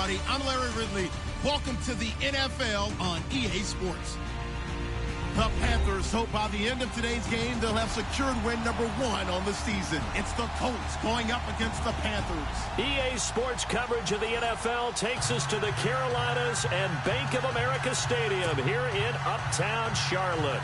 everybody. I'm Larry Ridley. Welcome to the NFL on EA Sports. The Panthers hope by the end of today's game they'll have secured win number 1 on the season. It's the Colts going up against the Panthers. EA Sports coverage of the NFL takes us to the Carolinas and Bank of America Stadium here in Uptown Charlotte.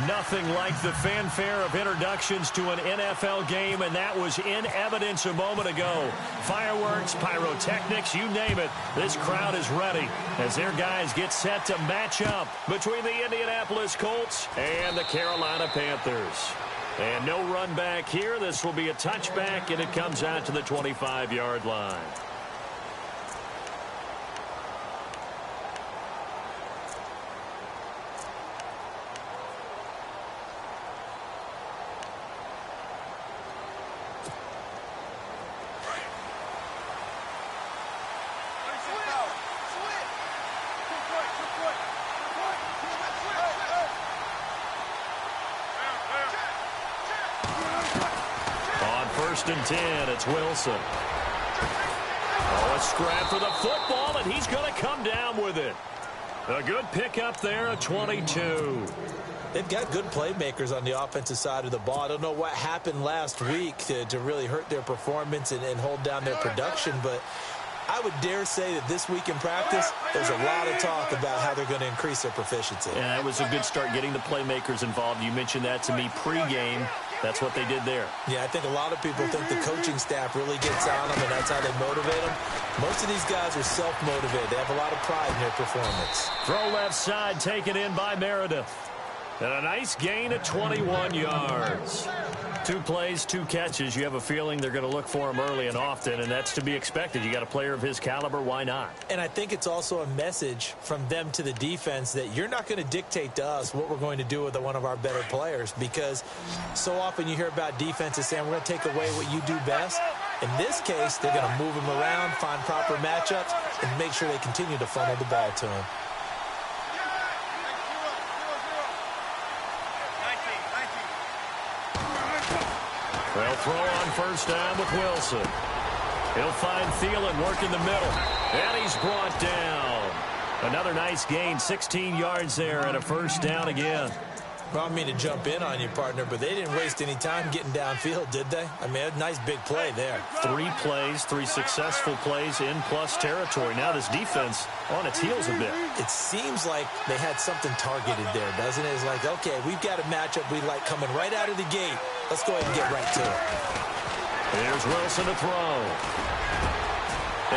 Nothing like the fanfare of introductions to an NFL game, and that was in evidence a moment ago. Fireworks, pyrotechnics, you name it. This crowd is ready as their guys get set to match up between the Indianapolis Colts and the Carolina Panthers. And no run back here. This will be a touchback, and it comes out to the 25-yard line. First and 10, it's Wilson. Oh, a scrap for the football, and he's going to come down with it. A good pickup there at 22. They've got good playmakers on the offensive side of the ball. I don't know what happened last week to really hurt their performance and hold down their production, but I would dare say that this week in practice, there's a lot of talk about how they're going to increase their proficiency. Yeah, that was a good start getting the playmakers involved. You mentioned that to me pregame. That's what they did there. Yeah, I think a lot of people think the coaching staff really gets on them, and that's how they motivate them. Most of these guys are self-motivated. They have a lot of pride in their performance. Throw left side, taken in by Meredith. And a nice gain of 21 yards. 2 plays, 2 catches. You have a feeling they're going to look for him early and often, and that's to be expected. You got a player of his caliber, why not? And I think it's also a message from them to the defense that you're not going to dictate to us what we're going to do with one of our better players, because so often you hear about defenses saying we're going to take away what you do best. In this case, they're going to move him around, find proper matchups, and make sure they continue to funnel the ball to him. They'll throw on first down with Wilson. He'll find Thielen working the middle. And he's brought down. Another nice gain, 16 yards there and a first down again. Well, I don't mean to jump in on you, partner, but they didn't waste any time getting downfield, did they? I mean, a nice big play there. 3 plays, 3 successful plays in plus territory. Now this defense on its heels a bit. It seems like they had something targeted there, doesn't it? It's like, okay, we've got a matchup we like coming right out of the gate. Let's go ahead and get right to it. Here's Wilson to throw.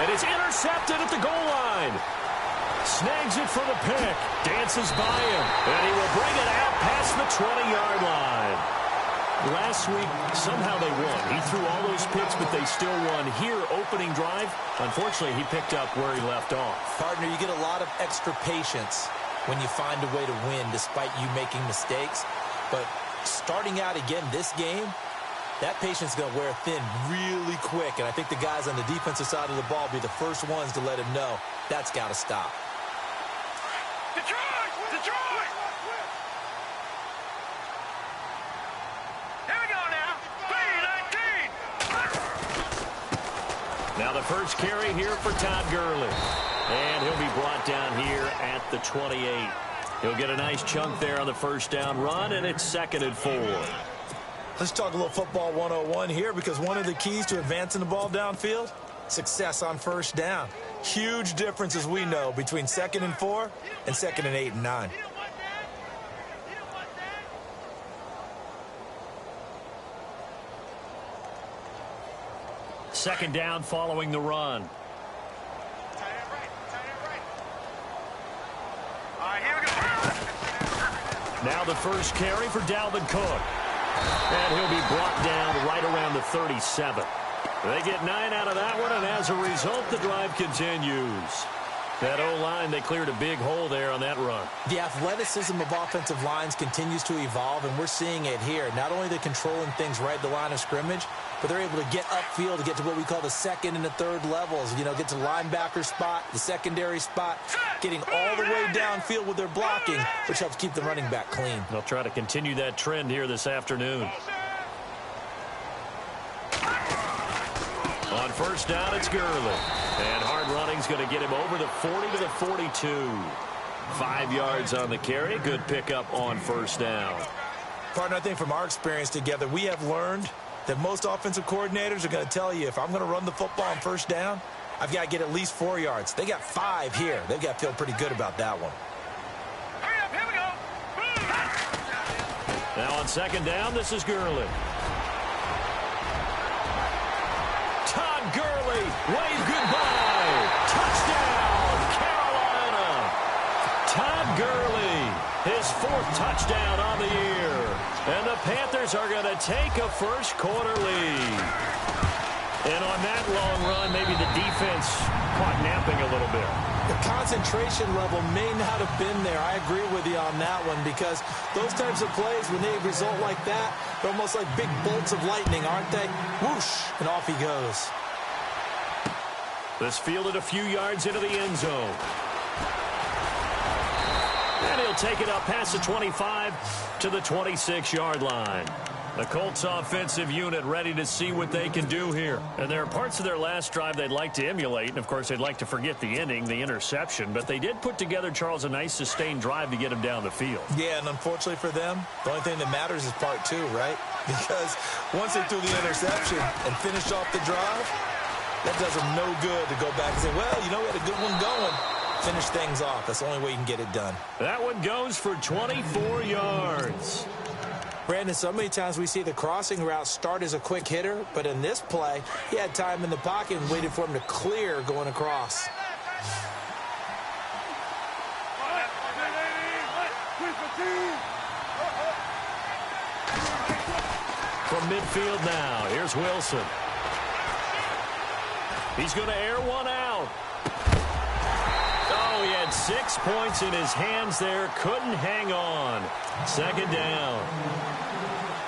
And it's intercepted at the goal line. Snags it for the pick. Dances by him. And he will bring it out past the 20-yard line. Last week, somehow they won. He threw all those picks, but they still won. Here, opening drive, unfortunately, he picked up where he left off. Partner, you get a lot of extra patience when you find a way to win despite you making mistakes. But starting out again this game, that patience is going to wear thin really quick. And I think the guys on the defensive side of the ball will be the first ones to let him know that's got to stop. Detroit! Detroit! Here we go now. 3-19. Now the first carry here for Todd Gurley. And he'll be brought down here at the 28. He'll get a nice chunk there on the first down run, and it's 2nd and 4. Let's talk a little football 101 here, because one of the keys to advancing the ball downfield, success on first down. Huge difference, as we know, between 2nd and 4 and 2nd and 8 and 9. Second down following the run. Now the first carry for Dalvin Cook. And he'll be brought down right around the 37. They get 9 out of that one, and as a result, the drive continues. That O-line, they cleared a big hole there on that run. The athleticism of offensive lines continues to evolve, and we're seeing it here. Not only are they controlling things right at the line of scrimmage, but they're able to get upfield to get to what we call the 2nd and the 3rd levels. You know, get to linebacker spot, the secondary spot, getting all the way downfield with their blocking, which helps keep the running back clean. They'll try to continue that trend here this afternoon. On first down, it's Gurley. And hard running's going to get him over the 40 to the 42. 5 yards on the carry. Good pickup on first down. Partner, I think from our experience together, we have learned that most offensive coordinators are going to tell you, if I'm going to run the football on first down, I've got to get at least 4 yards. They got 5 here. They've got to feel pretty good about that one. Hurry up, here we go. Now on second down, this is Gurley. Todd Gurley, wave goodbye. Touchdown, Carolina. Todd Gurley, his 4th touchdown on the year. And the Panthers are going to take a first-quarter lead. And on that long run, maybe the defense caught napping a little bit. The concentration level may not have been there. I agree with you on that one, because those types of plays, when they result like that, they're almost like big bolts of lightning, aren't they? Whoosh, and off he goes. This fielded a few yards into the end zone. And he'll take it up past the 25 to the 26-yard line. The Colts offensive unit ready to see what they can do here. And there are parts of their last drive they'd like to emulate. And, of course, they'd like to forget the ending, the interception. But they did put together, Charles, a nice sustained drive to get him down the field. Yeah, and unfortunately for them, the only thing that matters is part 2, right? Because once they threw the interception and finished off the drive, that does them no good to go back and say, well, you know, we had a good one going. Finish things off. That's the only way you can get it done. That one goes for 24 yards. Brandon, so many times we see the crossing route start as a quick hitter, but in this play, he had time in the pocket and waited for him to clear going across. From midfield now, here's Wilson. He's going to air one out. Oh, he had 6 points in his hands there. Couldn't hang on. Second down.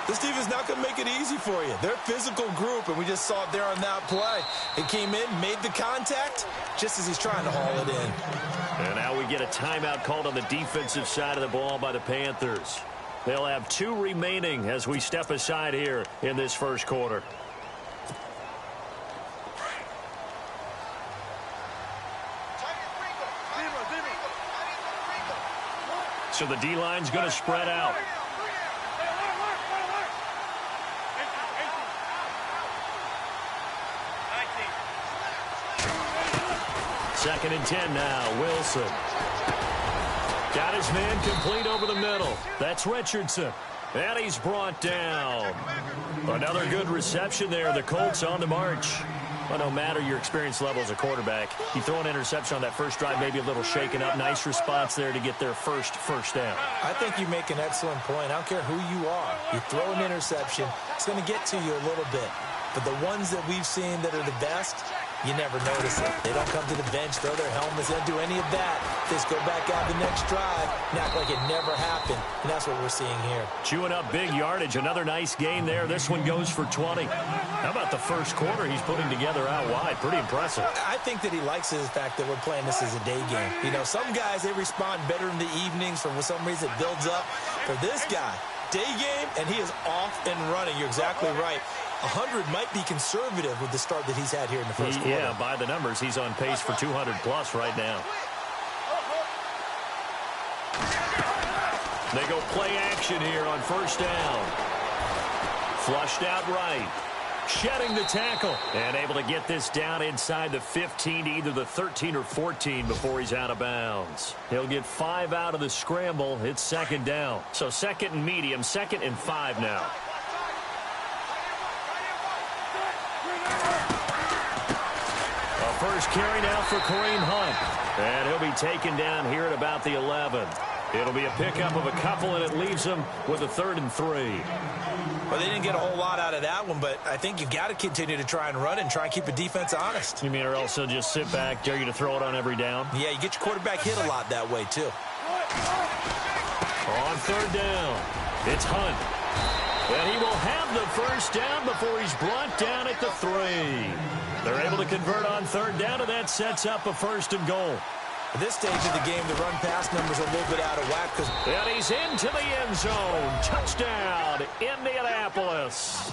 This team is not going to make it easy for you. They're a physical group, and we just saw it there on that play. It came in, made the contact, just as he's trying to haul it in. And now we get a timeout called on the defensive side of the ball by the Panthers. They'll have 2 remaining as we step aside here in this first quarter. So the D-line's going to spread out. Second and 10 now, Wilson. Got his man complete over the middle. That's Richardson. And he's brought down. Another good reception there. The Colts on the march. Well, no matter your experience level as a quarterback, you throw an interception on that first drive, maybe a little shaken up. Nice response there to get their first down. I think you make an excellent point. I don't care who you are. You throw an interception, it's going to get to you a little bit. But the ones that we've seen that are the best, you never notice it. They don't come to the bench, throw their helmets, they don't do any of that. They just go back out the next drive and act like it never happened. And that's what we're seeing here. Chewing up big yardage. Another nice gain there. This one goes for 20. How about the first quarter he's putting together out wide? Pretty impressive. I think that he likes the fact that we're playing this as a day game. You know, some guys, they respond better in the evenings. For some reason, it builds up. For this guy, day game, and he is off and running. You're exactly right. 100 might be conservative with the start that he's had here in the first quarter. Yeah, by the numbers, he's on pace for 200-plus right now. They go play action here on first down. Flushed out right. Shedding the tackle. And able to get this down inside the 15 to either the 13 or 14 before he's out of bounds. He'll get 5 out of the scramble. It's second down. So second and medium, 2nd and 5 now. First carry now for Kareem Hunt. And he'll be taken down here at about the 11. It'll be a pickup of a couple, and it leaves him with a 3rd and 3. Well, they didn't get a whole lot out of that one, but I think you've got to continue to try and run and try and keep the defense honest. You mean, or else they'll just sit back, dare you to throw it on every down? Yeah, you get your quarterback hit a lot that way, too. On 3rd down, it's Hunt. And he will have the first down before he's brought down at the 3. They're able to convert on 3rd down, and that sets up a 1st and goal. At this stage of the game, the run-pass numbers are a little bit out of whack. And he's into the end zone. Touchdown, Indianapolis.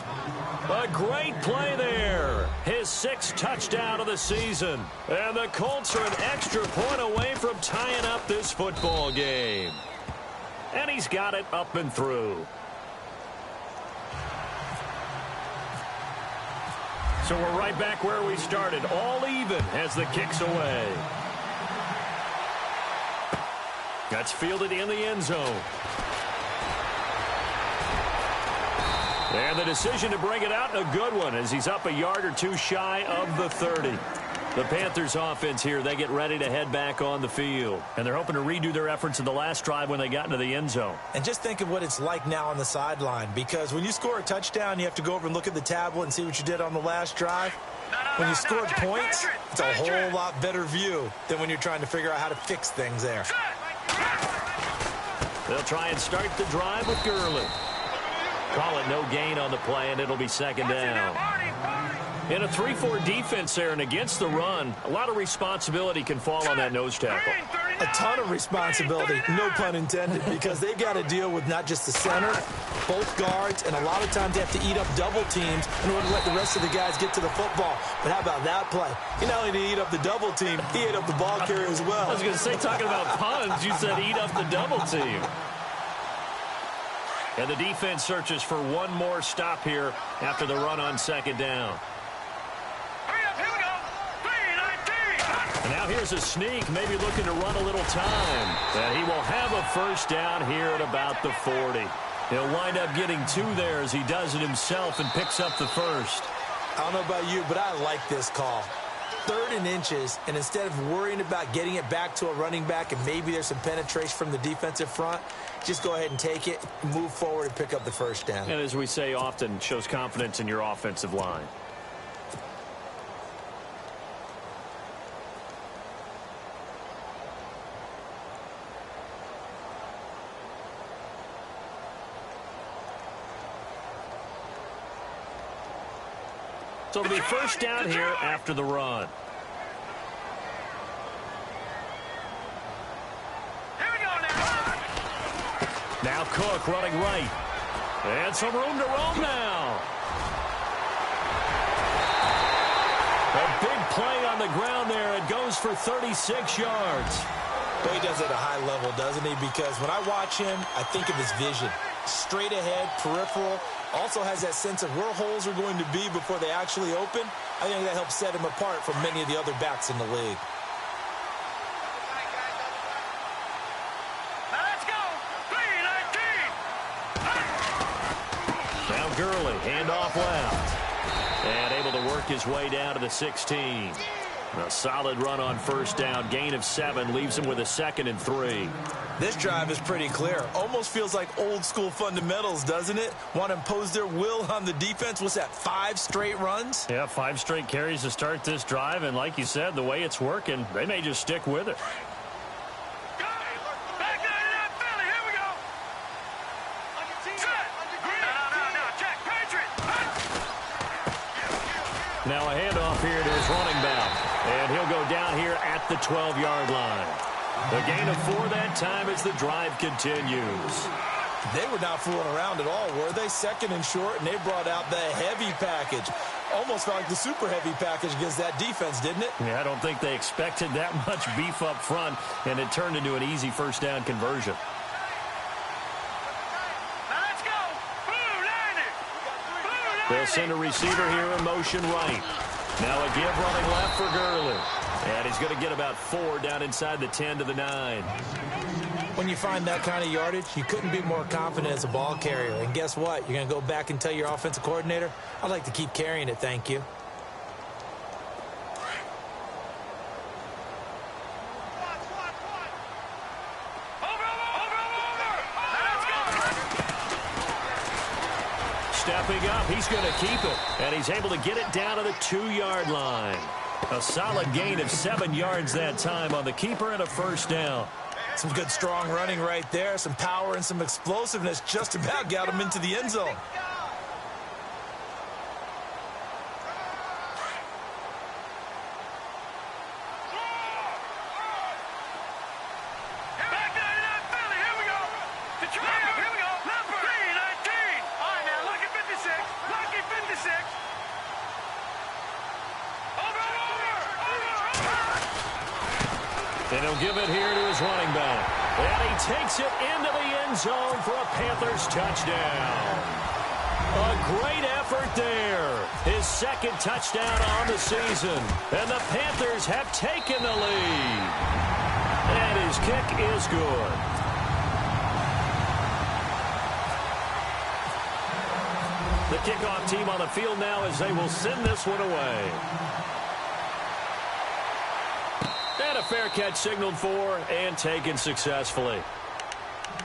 A great play there. His 6th touchdown of the season. And the Colts are an extra point away from tying up this football game. And he's got it up and through. So we're right back where we started. All even as the kick's away. That's fielded in the end zone. And the decision to bring it out, a good one, as he's up a yard or two shy of the 30. The Panthers offense here, they get ready to head back on the field. And they're hoping to redo their efforts in the last drive when they got into the end zone. And just think of what it's like now on the sideline, because when you score a touchdown, you have to go over and look at the tablet and see what you did on the last drive. When you score points, it's a whole lot better view than when you're trying to figure out how to fix things there. They'll try and start the drive with Gurley. Call it no gain on the play, and it'll be second down. In a 3-4 defense there and against the run, a lot of responsibility can fall on that nose tackle. A ton of responsibility, no pun intended, because they've got to deal with not just the center, both guards, and a lot of times they have to eat up double teams in order to let the rest of the guys get to the football. But how about that play? He not only did he eat up the double team, he ate up the ball carrier as well. I was going to say, talking about puns, you said eat up the double team. And the defense searches for one more stop here after the run on second down. And now here's a sneak, maybe looking to run a little time. And he will have a first down here at about the 40. He'll wind up getting 2 there as he does it himself and picks up the first. I don't know about you, but I like this call. 3rd and inches, and instead of worrying about getting it back to a running back and maybe there's some penetration from the defensive front, just go ahead and take it, move forward, and pick up the first down. And as we say often, shows confidence in your offensive line. So it'll be first down here after the run. Here we go now. Now Cook running right. And some room to roam now. A big play on the ground there. It goes for 36 yards. Well, he does it at a high level, doesn't he? Because when I watch him, I think of his vision. Straight ahead, peripheral. Also has that sense of where holes are going to be before they actually open. I think that helps set him apart from many of the other backs in the league. Now let's go. 3-19. Now Gurley, handoff left. And able to work his way down to the 16. A solid run on first down. Gain of 7 leaves him with a 2nd and 3. This drive is pretty clear. Almost feels like old school fundamentals, doesn't it? Want to impose their will on the defense. What's that, 5 straight runs? Yeah, 5 straight carries to start this drive. And like you said, the way it's working, they may just stick with it. Back there to that Philly. Here we go. No, check. Patriot. Now a handoff here to his running back. And he'll go down here at the 12-yard line. The gain of 4 that time as the drive continues. They were not fooling around at all, were they? 2nd and short, and they brought out the heavy package. Almost felt like the super heavy package against that defense, didn't it? Yeah, I don't think they expected that much beef up front, and it turned into an easy first down conversion. Now let's go. Blue landed. They'll send a receiver here in motion right. Now a give running left for Gurley. And he's going to get about 4 down inside the 10 to the 9. When you find that kind of yardage, you couldn't be more confident as a ball carrier. And guess what? You're going to go back and tell your offensive coordinator, I'd like to keep carrying it, thank you. Stepping up, he's going to keep it. And he's able to get it down to the 2-yard line. A solid gain of 7 yards that time on the keeper and a first down. Some good strong running right there. Some power and some explosiveness just about got him into the end zone. And he'll give it here to his running back. And he takes it into the end zone for a Panthers touchdown. A great effort there. His second touchdown on the season. And the Panthers have taken the lead. And his kick is good. The kickoff team on the field now as they will send this one away. And a fair catch signaled for and taken successfully.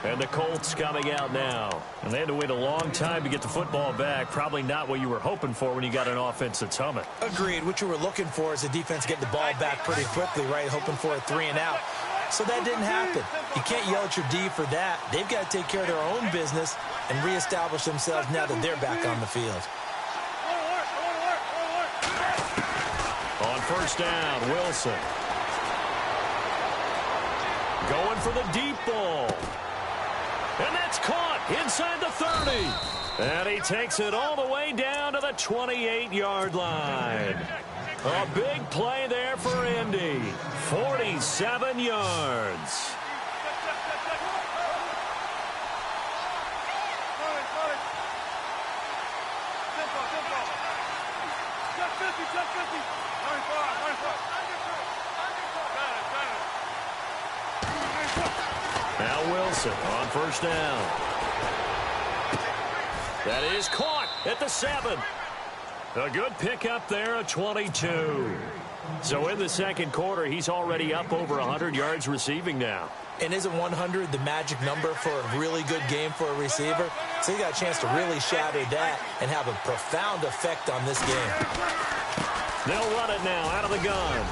And the Colts coming out now. And they had to wait a long time to get the football back. Probably not what you were hoping for when you got an offense that's humming. Agreed. What you were looking for is the defense getting the ball back pretty quickly, right? Hoping for a 3 and out. So that didn't happen. You can't yell at your D for that. They've got to take care of their own business and reestablish themselves now that they're back on the field. On first down, Wilson. Going for the deep ball. And that's caught inside the 30. And he takes it all the way down to the 28-yard line. A big play there for Indy. 47 yards. Now Wilson on first down. That is caught at the 7. A good pickup there, a 22. So in the second quarter, he's already up over 100 yards receiving now. And isn't 100 the magic number for a really good game for a receiver? So he got a chance to really shatter that and have a profound effect on this game. They'll run it now out of the gun.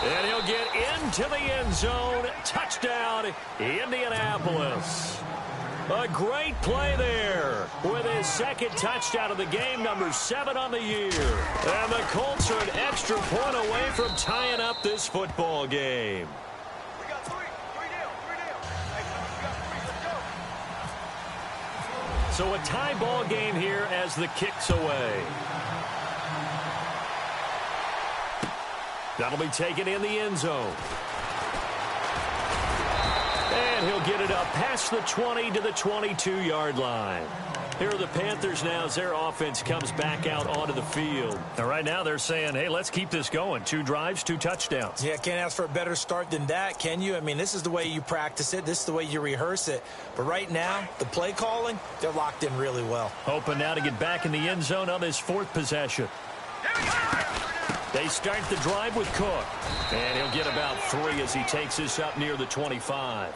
And he'll get into the end zone. Touchdown, Indianapolis. A great play there with his second touchdown of the game, number 7 on the year. And the Colts are an extra point away from tying up this football game. We got three down. So a tie ball game here as the kick's away. That'll be taken in the end zone. And he'll get it up past the 20 to the 22-yard line. Here are the Panthers now as their offense comes back out onto the field. And right now they're saying, hey, let's keep this going. 2 drives, 2 touchdowns. Yeah, can't ask for a better start than that, can you? I mean, this is the way you practice it. This is the way you rehearse it. But right now, the play calling, they're locked in really well. Hoping now to get back in the end zone on this 4th possession. They start the drive with Cook. And he'll get about 3 as he takes this up near the 25.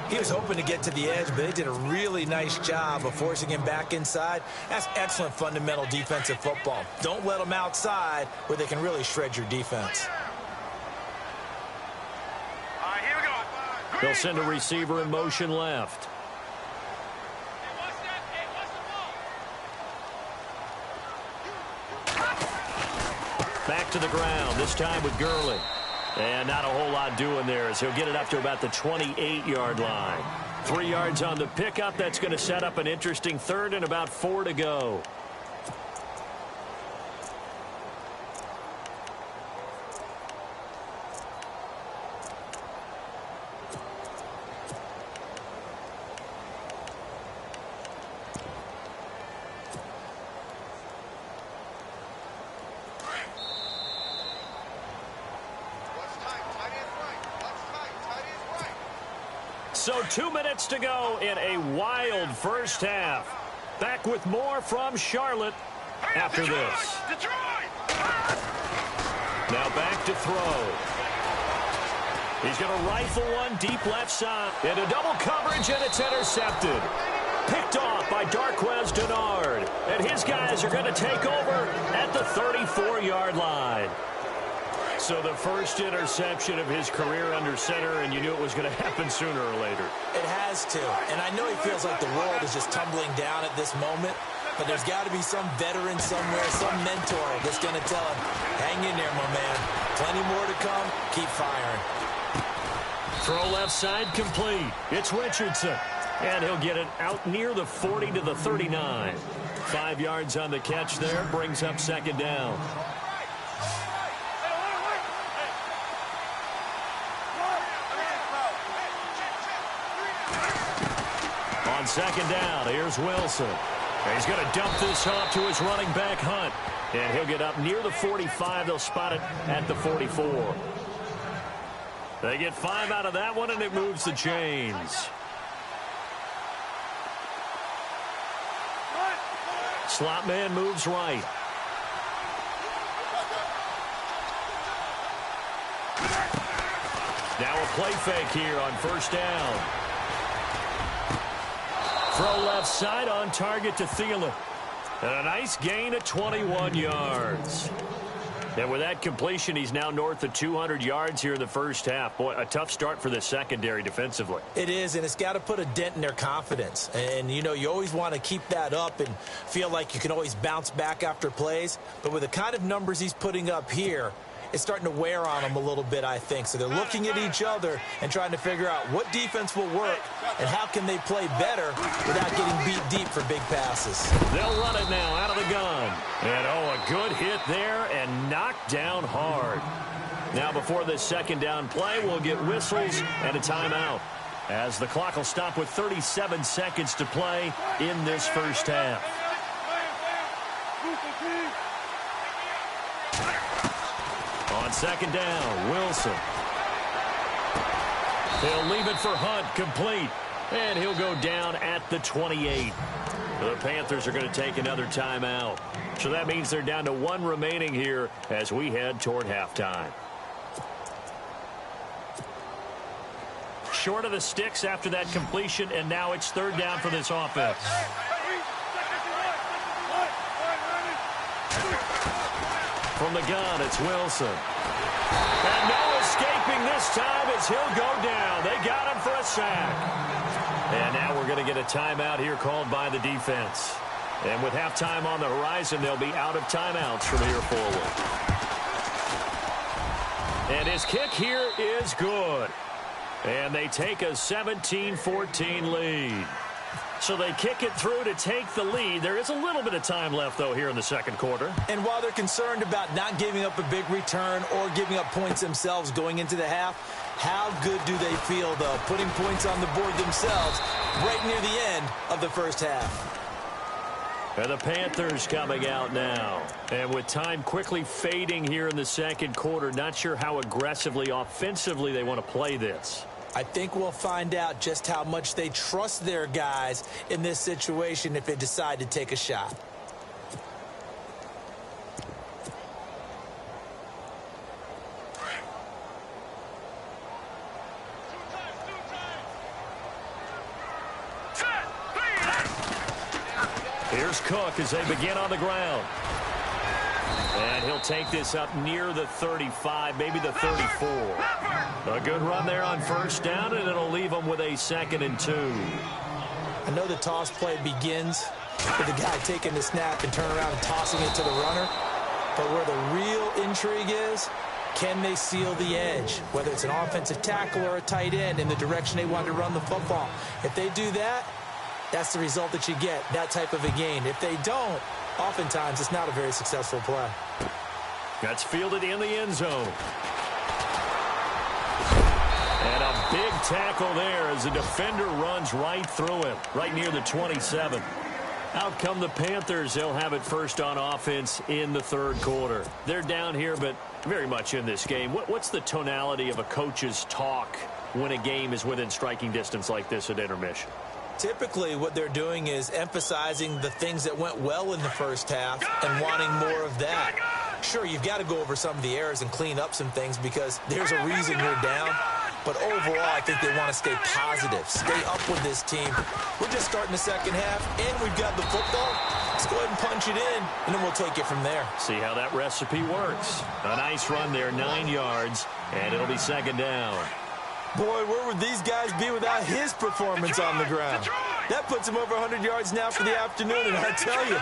He was hoping to get to the edge, but they did a really nice job of forcing him back inside. That's excellent fundamental defensive football. Don't let them outside where they can really shred your defense. All right, here we go. They'll send a receiver in motion left. Back to the ground, this time with Gurley. And not a whole lot doing there as he'll get it up to about the 28-yard line. 3 yards on the pickup. That's going to set up an interesting 3rd and about 4 to go. So 2 minutes to go in a wild first half. Back with more from Charlotte after this. Now back to throw. He's going to rifle one deep left side. Into double coverage, and it's intercepted. Picked off by Darquez Denard. And his guys are going to take over at the 34-yard line. So the first interception of his career under center, and you knew it was going to happen sooner or later. It has to. And I know he feels like the world is just tumbling down at this moment, but there's got to be some veteran somewhere, some mentor that's going to tell him, hang in there, my man. Plenty more to come. Keep firing. Throw left side complete. It's Richardson. And he'll get it out near the 40 to the 39. 5 yards on the catch there. Brings up second down. second down, here's Wilson. He's going to dump this off to his running back, Hunt. And he'll get up near the 45. They'll spot it at the 44. They get 5 out of that one, and it moves the chains. Slot man moves right. Now a play fake here on first down. Throw left side on target to Thielen. And a nice gain of 21 yards. And with that completion, he's now north of 200 yards here in the first half. Boy, a tough start for the secondary defensively. It is, and it's got to put a dent in their confidence. And, you know, you always want to keep that up and feel like you can always bounce back after plays. But with the kind of numbers he's putting up here, it's starting to wear on them a little bit, I think. So they're looking at each other and trying to figure out what defense will work and how can they play better without getting beat deep for big passes. They'll run it now out of the gun. And, oh, a good hit there and knocked down hard. Now before this second down play, we'll get whistles and a timeout, as the clock will stop with 37 seconds to play in this first half. On second down, Wilson. He'll leave it for Hunt, complete. And he'll go down at the 28. The Panthers are going to take another timeout. So that means they're down to 1 remaining here as we head toward halftime. Short of the sticks after that completion, and now it's third down for this offense. From the gun, it's Wilson. And no escaping this time as he'll go down. They got him for a sack. And now we're going to get a timeout here called by the defense. And with halftime on the horizon, they'll be out of timeouts from here forward. And his kick here is good. And they take a 17-14 lead. So they kick it through to take the lead. There is a little bit of time left, though, here in the second quarter. And while they're concerned about not giving up a big return or giving up points themselves going into the half, how good do they feel, though, putting points on the board themselves right near the end of the first half? And the Panthers coming out now. And with time quickly fading here in the second quarter, not sure how aggressively, offensively they want to play this. I think we'll find out just how much they trust their guys in this situation if they decide to take a shot. Here's Cook as they begin on the ground. And he'll take this up near the 35, maybe the 34. A good run there on first down, and it'll leave them with a 2nd and 2. I know the toss play begins with the guy taking the snap and turning around and tossing it to the runner. But where the real intrigue is, can they seal the edge? Whether it's an offensive tackle or a tight end in the direction they want to run the football. If they do that, that's the result that you get, that type of a gain. If they don't, oftentimes it's not a very successful play. That's fielded in the end zone. And a big tackle there as the defender runs right through him, right near the 27. Out come the Panthers. They'll have it first on offense in the third quarter. They're down here, but very much in this game. What's the tonality of a coach's talk when a game is within striking distance like this at intermission? Typically, what they're doing is emphasizing the things that went well in the first half and wanting more of that. Sure, you've got to go over some of the errors and clean up some things because there's a reason you're down. But overall, I think they want to stay positive, stay up with this team. We're just starting the second half, and we've got the football. Let's go ahead and punch it in, and then we'll take it from there. See how that recipe works. A nice run there, 9 yards, and it'll be second down. Boy, where would these guys be without his performance on the ground? That puts him over 100 yards now for the afternoon, and I tell you,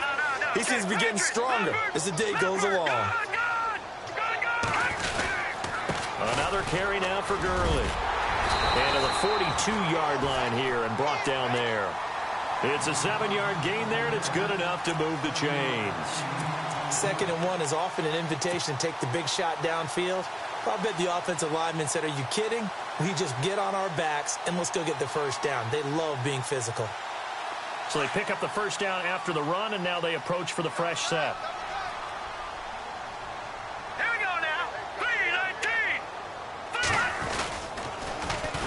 he seems to be getting stronger as the day goes along. Another carry now for Gurley. And to the 42-yard line here and brought down there. It's a 7-yard gain there, and it's good enough to move the chains. 2nd and 1 is often an invitation to take the big shot downfield. I bet the offensive lineman said, are you kidding? We just get on our backs and let's go get the first down. They love being physical. So they pick up the first down after the run, and now they approach for the fresh set. Here we go now.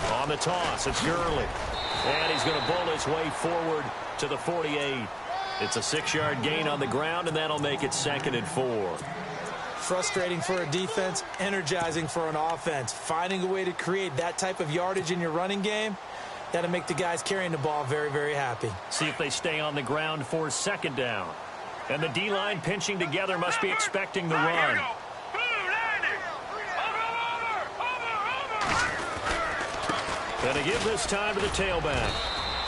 3-19. On the toss, it's Gurley. And he's going to bowl his way forward to the 48. It's a 6-yard gain on the ground, and that'll make it 2nd and 4. Frustrating for a defense, energizing for an offense. Finding a way to create that type of yardage in your running game, that'll make the guys carrying the ball very, very happy. See if they stay on the ground for 2nd down. And the D-line pinching together must be expecting the run. Gonna give this time to the tailback.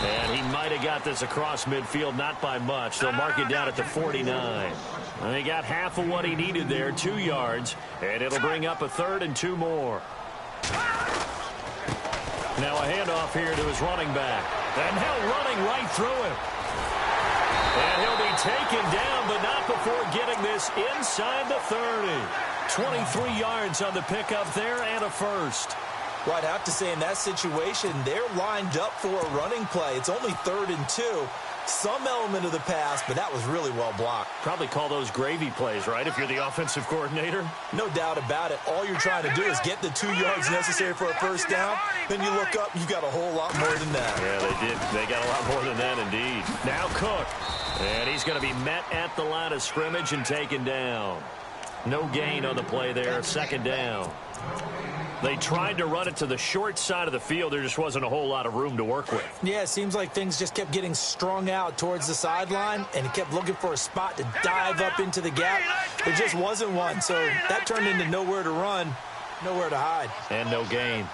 And he might have got this across midfield, not by much. They'll mark it down at the 49. And he got half of what he needed there, 2 yards. And it'll bring up a 3rd and 2 more. Now a handoff here to his running back. And now running right through him. And he'll be taken down, but not before getting this inside the 30. 23 yards on the pickup there and a first. Well, I'd have to say in that situation, they're lined up for a running play. It's only 3rd and 2. Some element of the pass, but that was really well blocked. Probably call those gravy plays, right, if you're the offensive coordinator? No doubt about it. All you're trying to do is get the 2 yards necessary for a first down. Then you look up, you've got a whole lot more than that. Yeah, they did. They got a lot more than that, indeed. Now Cook. And he's going to be met at the line of scrimmage and taken down. No gain on the play there, 2nd down. They tried to run it to the short side of the field. There just wasn't a whole lot of room to work with. Yeah, it seems like things just kept getting strung out towards the sideline, and he kept looking for a spot to dive up into the gap. There just wasn't one, so that turned into nowhere to run, nowhere to hide. And no gain.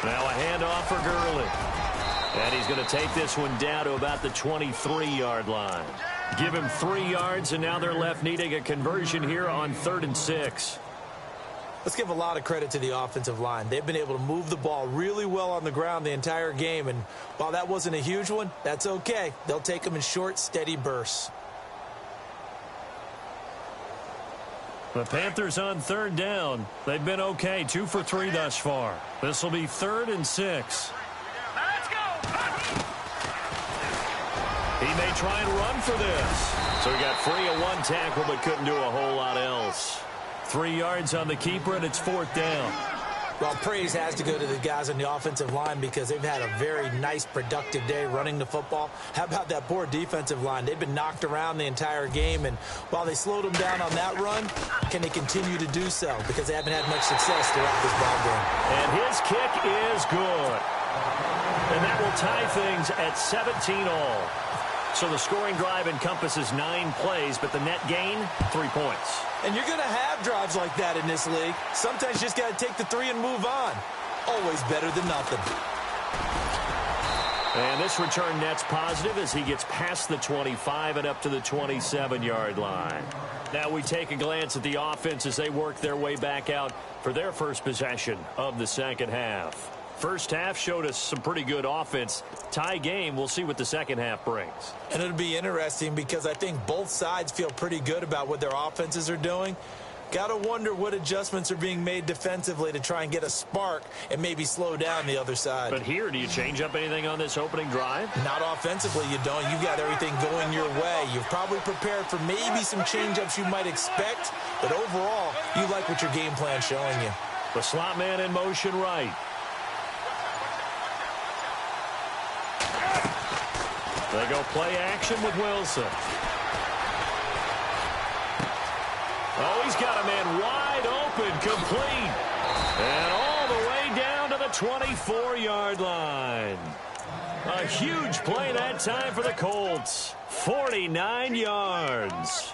Now a handoff for Gurley. And he's going to take this one down to about the 23-yard line. Give him 3 yards, and now they're left needing a conversion here on 3rd and 6. Let's give a lot of credit to the offensive line. They've been able to move the ball really well on the ground the entire game, and while that wasn't a huge one, that's okay. They'll take them in short, steady bursts. The Panthers on 3rd down. They've been okay, 2 for 3 thus far. This will be 3rd and 6. He may try and run for this. So he got free of 1 tackle but couldn't do a whole lot else. 3 yards on the keeper, and it's 4th down. Well, praise has to go to the guys on the offensive line because they've had a very nice, productive day running the football. How about that poor defensive line? They've been knocked around the entire game, and while they slowed them down on that run, can they continue to do so? Because they haven't had much success throughout this ball game. And his kick is good. And that will tie things at 17 all. So the scoring drive encompasses 9 plays, but the net gain, 3 points. And you're going to have drives like that in this league. Sometimes you just got to take the 3 and move on. Always better than nothing. And this return net's positive as he gets past the 25 and up to the 27-yard line. Now we take a glance at the offense as they work their way back out for their first possession of the second half. First half showed us some pretty good offense. Tie game, we'll see what the second half brings. And it'll be interesting because I think both sides feel pretty good about what their offenses are doing. Got to wonder what adjustments are being made defensively to try and get a spark and maybe slow down the other side. But here, do you change up anything on this opening drive? Not offensively, you don't. You've got everything going your way. You've probably prepared for maybe some change-ups you might expect, but overall, you like what your game plan's showing you. The slot man in motion right. They go play action with Wilson. Oh, he's got a man wide open, complete. And all the way down to the 24-yard line. A huge play that time for the Colts. 49 yards.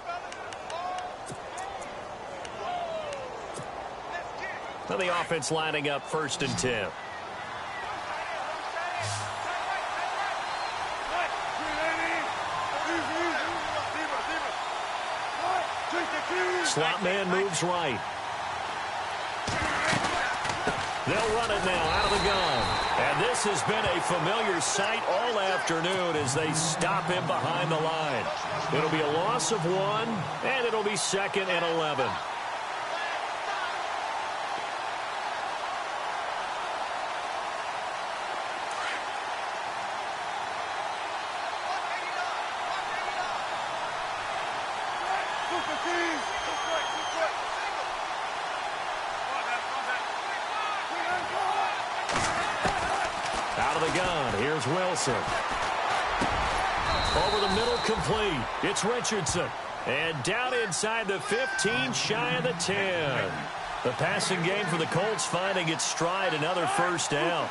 Now the offense lining up 1st and 10. Slot man moves right. They'll run it now out of the gun. And this has been a familiar sight all afternoon as they stop him behind the line. It'll be a loss of 1, and it'll be 2nd and 11. Here's Wilson. Over the middle, complete. It's Richardson. And down inside the 15, shy of the 10. The passing game for the Colts finding its stride, another first down.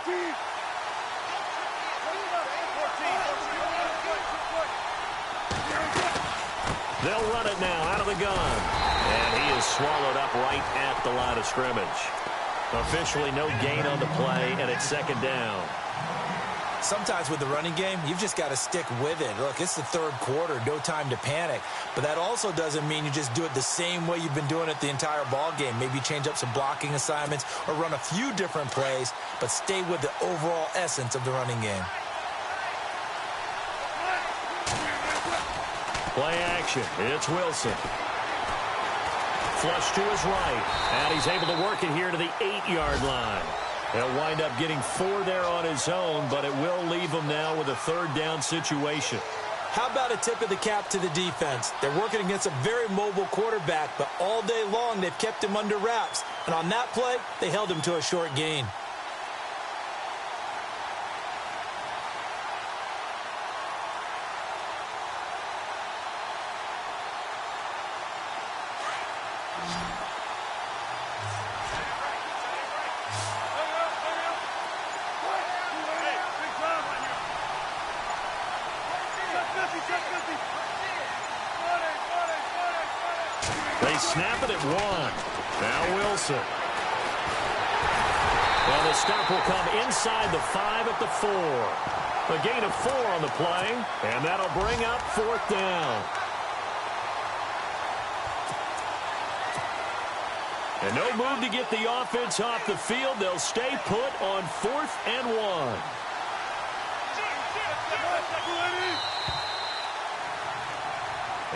They'll run it now out of the gun. And he is swallowed up right at the line of scrimmage. Officially no gain on the play, and it's second down. Sometimes with the running game, you've just got to stick with it. Look, it's the third quarter, no time to panic. But that also doesn't mean you just do it the same way you've been doing it the entire ball game. Maybe change up some blocking assignments or run a few different plays, but stay with the overall essence of the running game. Play action. It's Wilson. Flush to his right. And he's able to work it here to the 8-yard line. He'll wind up getting 4 there on his own, but it will leave him now with a third down situation. How about a tip of the cap to the defense? They're working against a very mobile quarterback, but all day long they've kept him under wraps. And on that play, they held him to a short gain. They snap it at 1. Now Wilson. Well, the stop will come inside the 5 at the 4. A gain of 4 on the play, and that'll bring up 4th down. And no move to get the offense off the field. They'll stay put on 4th and 1.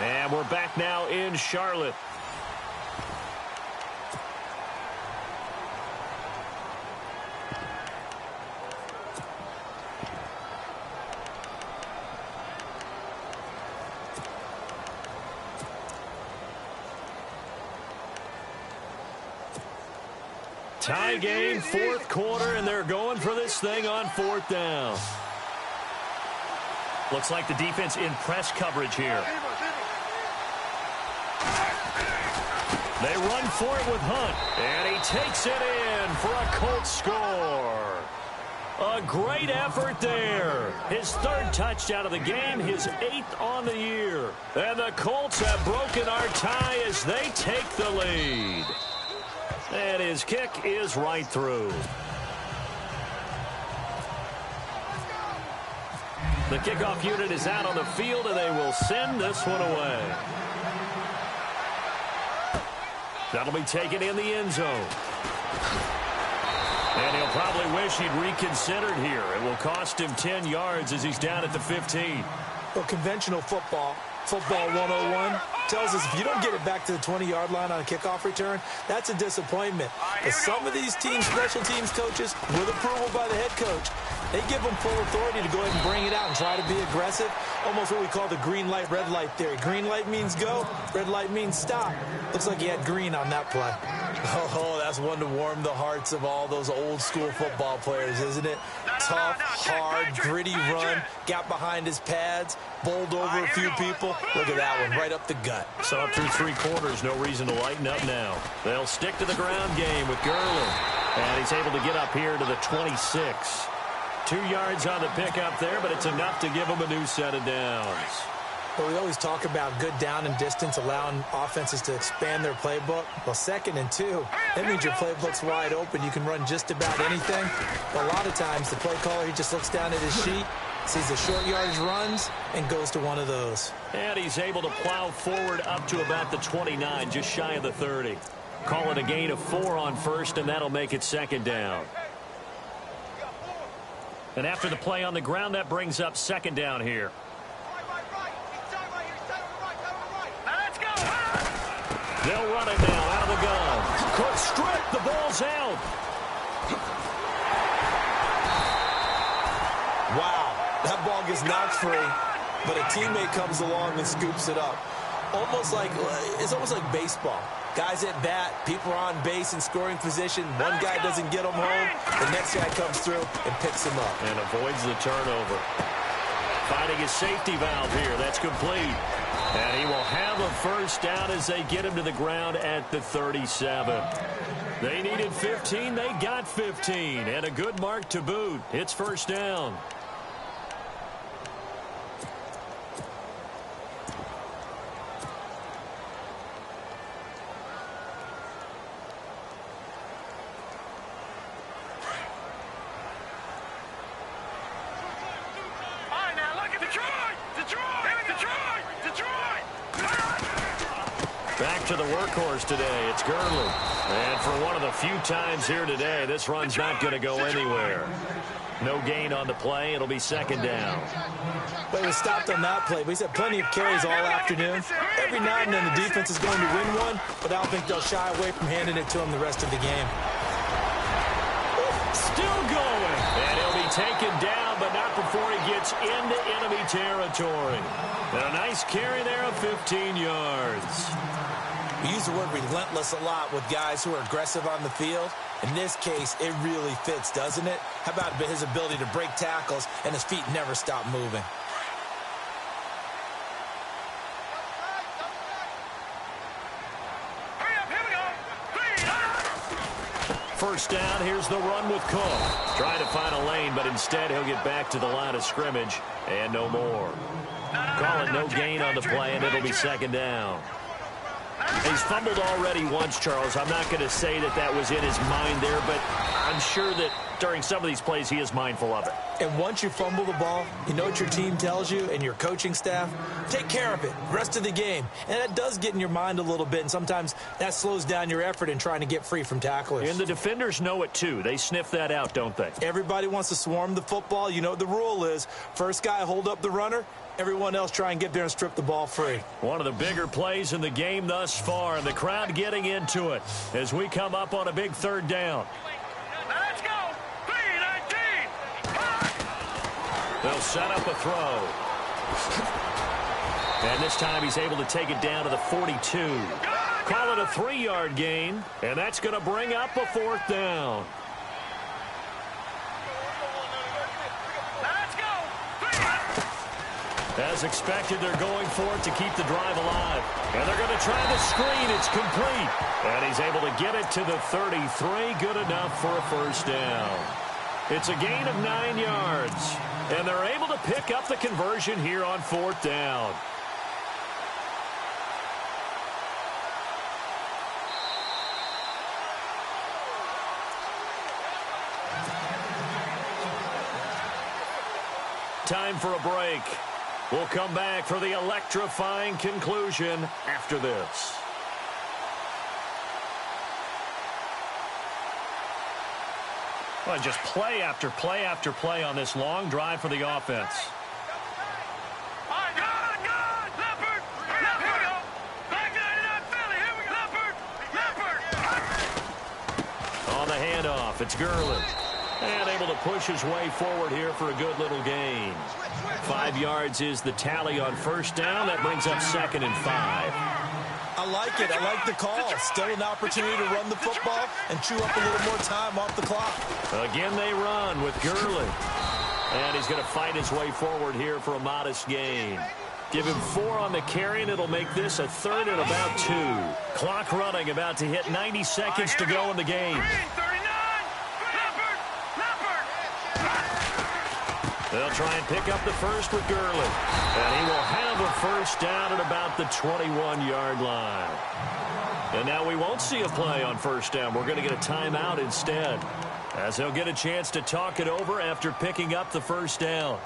And we're back now in Charlotte. Tie game, 4th quarter, and they're going for this thing on 4th down. Looks like the defense in press coverage here. They run for it with Hunt, and he takes it in for a Colts score. A great effort there. His 3rd touchdown of the game, his 8th on the year. And the Colts have broken our tie as they take the lead. And his kick is right through. The kickoff unit is out on the field, and they will send this one away. That'll be taken in the end zone. And he'll probably wish he'd reconsidered here. It will cost him 10 yards as he's down at the 15. Well, conventional football 101, tells us if you don't get it back to the 20-yard line on a kickoff return, that's a disappointment. But some of these teams, special teams coaches, with approval by the head coach, they give them full authority to go ahead and bring it out and try to be aggressive. Almost what we call the green light, red light theory. Green light means go, red light means stop. Looks like he had green on that play. Oh, that's one to warm the hearts of all those old school football players, isn't it? Tough, hard, gritty run, got behind his pads, bowled over a few people. Look at that one, right up the gut. So up through 3 quarters, no reason to lighten up now. They'll stick to the ground game with Gurley. And he's able to get up here to the 26. 2 yards on the pickup there, but it's enough to give him a new set of downs. Well, we always talk about good down and distance, allowing offenses to expand their playbook. Well, 2nd and 2, that means your playbook's wide open. You can run just about anything. But a lot of times, the play caller, he just looks down at his sheet, sees the short yardage runs, and goes to one of those. And he's able to plow forward up to about the 29, just shy of the 30. Call it a gain of 4 on 1st, and that'll make it 2nd down. And after the play on the ground, that brings up 2nd down here. They'll run it now out of the gun. Cook strip. The ball's out. Wow. That ball gets knocked free, but a teammate comes along and scoops it up. It's almost like baseball. Guys at bat, people are on base in scoring position. One guy doesn't get them home. The next guy comes through and picks him up. And avoids the turnover. Finding his safety valve here. That's complete. And he will have a first down as they get him to the ground at the 37. They needed 15. They got 15. And a good mark to boot. It's first down. Back to the workhorse today. It's Gurley. And for one of the few times here today, this run's not going to go anywhere. No gain on the play. It'll be second down. But he was stopped on that play. But he's had plenty of carries all afternoon. Every now and then the defense is going to win one, but I don't think they'll shy away from handing it to him the rest of the game. Still going. And he'll be taken down, but not before he gets into enemy territory. And a nice carry there of 15 yards. We use the word relentless a lot with guys who are aggressive on the field. In this case, it really fits, doesn't it? How about his ability to break tackles and his feet never stop moving? First down, here's the run with Cook. Trying to find a lane, but instead he'll get back to the line of scrimmage and no more. Call it no gain on the play, and it'll be second down. He's fumbled already once, Charles. I'm not going to say that that was in his mind there, but I'm sure that during some of these plays he is mindful of it. And once you fumble the ball, you know what your team tells you and your coaching staff? Take care of it rest of the game. And that does get in your mind a little bit, and sometimes that slows down your effort in trying to get free from tacklers. And the defenders know it too. They sniff that out, don't they? Everybody wants to swarm the football. You know what the rule is. First guy hold up the runner. Everyone else try and get there and strip the ball free. One of the bigger plays in the game thus far, and the crowd getting into it as we come up on a big third down. Let's go. 3-19. They'll set up a throw. And this time he's able to take it down to the 42. Call it a 3-yard gain, and that's going to bring up a fourth down. As expected, they're going for it to keep the drive alive. And they're going to try the screen. It's complete. And he's able to get it to the 33. Good enough for a first down. It's a gain of 9 yards. And they're able to pick up the conversion here on fourth down. Time for a break. We'll come back for the electrifying conclusion after this. Well, just play after play after play on this long drive for the offense. On the handoff, it's Gurley. And able to push his way forward here for a good little gain. 5 yards is the tally on first down. That brings up 2nd and 5. I like it. I like the call. Still an opportunity to run the football and chew up a little more time off the clock. Again, they run with Gurley. And he's going to fight his way forward here for a modest gain. Give him 4 on the carry, and it'll make this a 3rd and about 2. Clock running, about to hit 90 seconds to go in the game. They'll try and pick up the first with Gurley. And he will have a first down at about the 21-yard line. And now we won't see a play on first down. We're going to get a timeout instead, as he'll get a chance to talk it over after picking up the first down.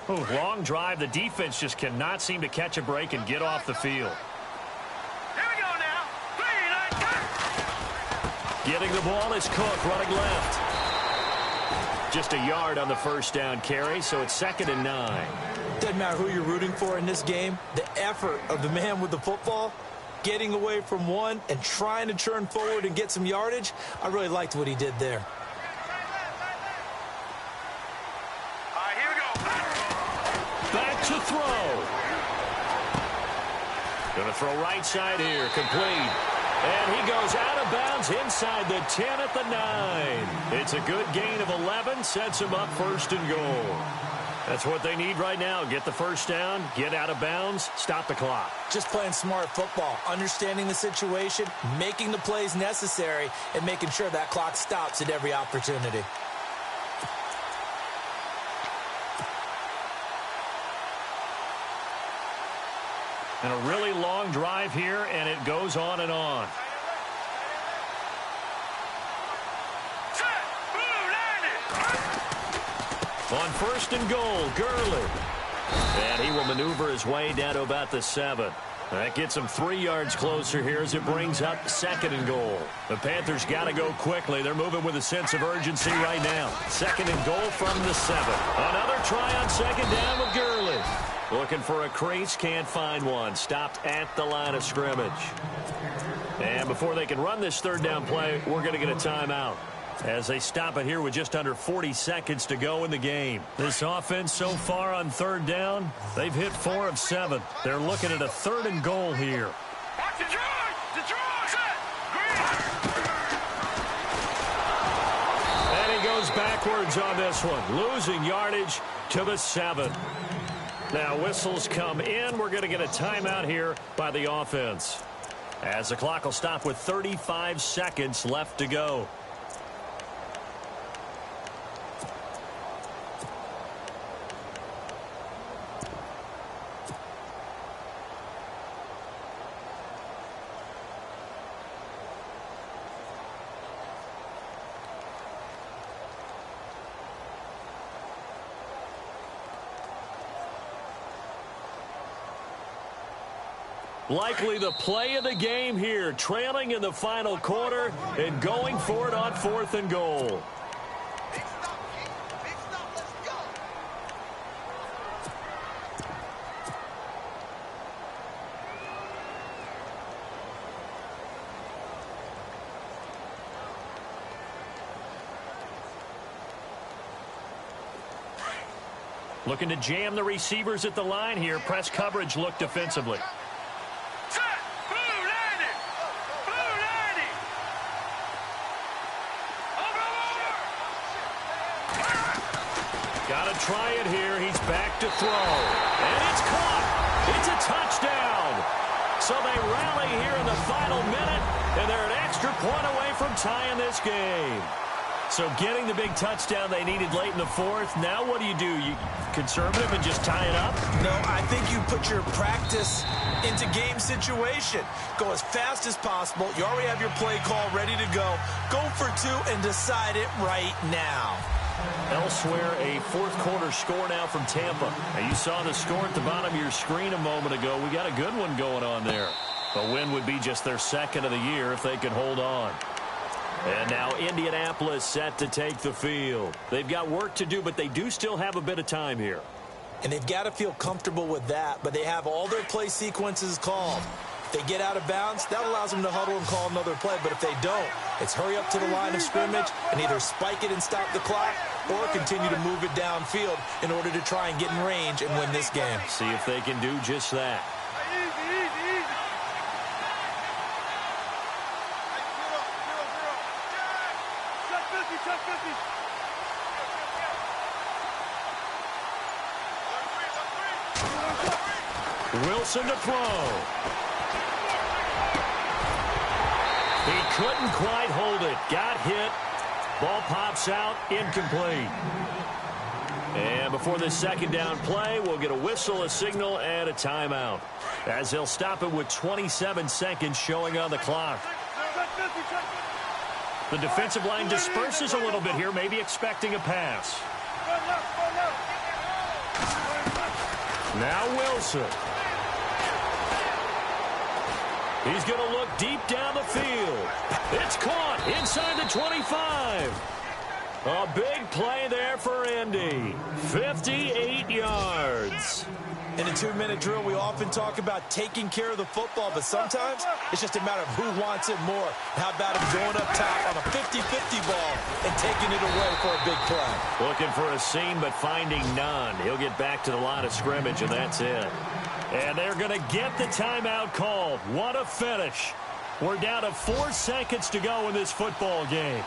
Ooh, long drive. The defense just cannot seem to catch a break and get off the field. Getting the ball is Cook running left. Just a yard on the first down carry, so it's 2nd and 9. Doesn't matter who you're rooting for in this game. The effort of the man with the football, getting away from one and trying to turn forward and get some yardage, I really liked what he did there. throw right side here, complete. And he goes out of bounds inside the 10 at the 9. It's a good gain of 11, sets him up first and goal. That's what they need right now. Get the first down, get out of bounds, stop the clock. Just playing smart football, understanding the situation, making the plays necessary, and making sure that clock stops at every opportunity. And a really long drive here, and it goes on and on. On first and goal, Gurley. And he will maneuver his way down to about the 7. That gets him 3 yards closer here as it brings up second and goal. The Panthers got to go quickly. They're moving with a sense of urgency right now. Second and goal from the 7. Another try on second down with Gurley. Looking for a crease, can't find one. Stopped at the line of scrimmage. And before they can run this third down play, we're going to get a timeout as they stop it here with just under 40 seconds to go in the game. This offense so far on third down, they've hit 4 of 7. They're looking at a third and goal here. And he goes backwards on this one, losing yardage to the 7. Now whistles come in. We're going to get a timeout here by the offense, as the clock will stop with 35 seconds left to go. Likely the play of the game here, trailing in the final quarter and going for it on fourth and goal. Looking to jam the receivers at the line here. Press coverage look defensively. Got to try it here. He's back to throw. And it's caught. It's a touchdown. So they rally here in the final minute, and they're an extra point away from tying this game. So getting the big touchdown they needed late in the fourth. Now what do? You conservative and just tie it up? No, I think you put your practice into game situation. Go as fast as possible. You already have your play call ready to go. Go for 2 and decide it right now. Elsewhere, a fourth quarter score now from Tampa. Now you saw the score at the bottom of your screen a moment ago. We got a good one going on there. A win would be just their second of the year if they could hold on. And now Indianapolis set to take the field. They've got work to do, but they do still have a bit of time here. And they've got to feel comfortable with that, but they have all their play sequences called. If they get out of bounds, that allows them to huddle and call another play. But if they don't, it's hurry up to the line of scrimmage and either spike it and stop the clock or continue to move it downfield in order to try and get in range and win this game. See if they can do just that. Wilson to throw. He couldn't quite hold it. Got hit. Ball pops out. Incomplete. And before this second down play, we'll get a whistle, a signal, and a timeout, as they'll stop it with 27 seconds showing on the clock. The defensive line disperses a little bit here, maybe expecting a pass. Now Wilson. He's going to look deep down the field. It's caught inside the 25. A big play there for Indy. 58 yards. In a 2-minute drill, we often talk about taking care of the football, but sometimes it's just a matter of who wants it more. How about him going up top on a 50-50 ball and taking it away for a big play? Looking for a seam, but finding none. He'll get back to the line of scrimmage, and that's it. And they're going to get the timeout called. What a finish. We're down to 4 seconds to go in this football game.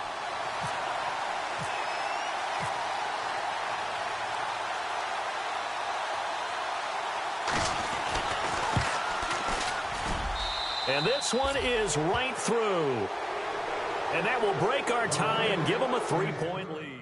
And this one is right through. And that will break our tie and give them a 3-point lead.